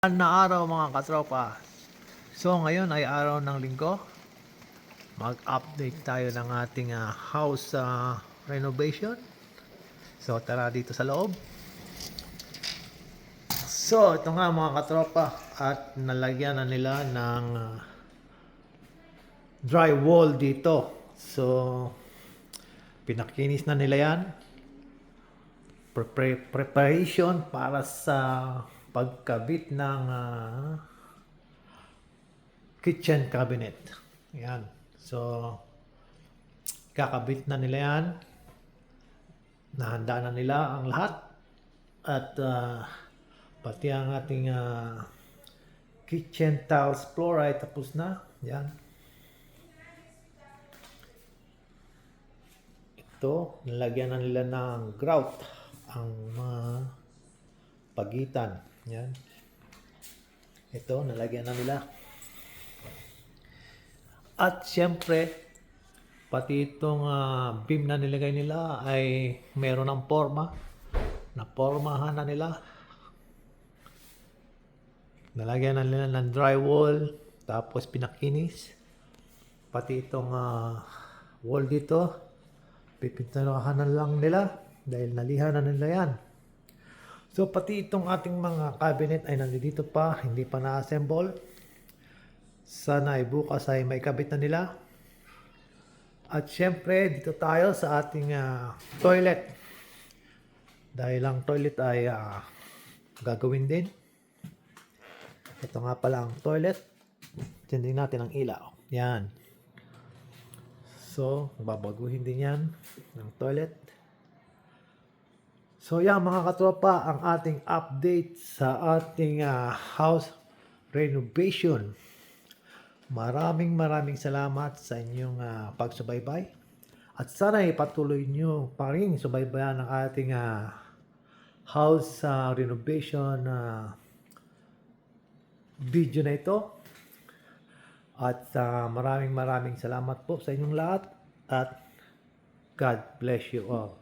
Na araw mga katropa. So ngayon ay araw ng linggo. Mag-update tayo ng ating house renovation. So tara dito sa loob. So ito nga mga katropa, at nalagyan na nila ng drywall dito. So pinakinis na nila yan. Preparation para sa pagkabit ng kitchen cabinet. Yan. So, kakabit na nila yan. Nahanda na nila ang lahat. At pati ang ating kitchen tiles floor ay tapos na. Yan. Ito, nilagyan na nila ng grout ang pagitan. Yan. Ito, nalagyan na nila. At siyempre, pati itong beam na nilagay nila ay meron ng forma. Napormahan na nila. Nalagyan na nila ng drywall. Tapos pinakinis. Pati itong wall dito, pipinturahan na lang nila. Dahil nalihan na nila yan. So pati itong ating mga cabinet ay nandito pa. Hindi pa na-assemble. Sana ay bukas ay may kabit na nila. At syempre, dito tayo sa ating toilet. Dahil ang toilet ay gagawin din. Ito nga pala ang toilet. Tindin natin ang ilaw. Yan. So, babaguhin din yan ng toilet. So, yan mga katropa, ang ating update sa ating house renovation. Maraming salamat sa inyong pagsubaybay. At sana ipatuloy nyo pa rin subaybayan ang ating house renovation video na ito. At maraming salamat po sa inyong lahat. At God bless you all.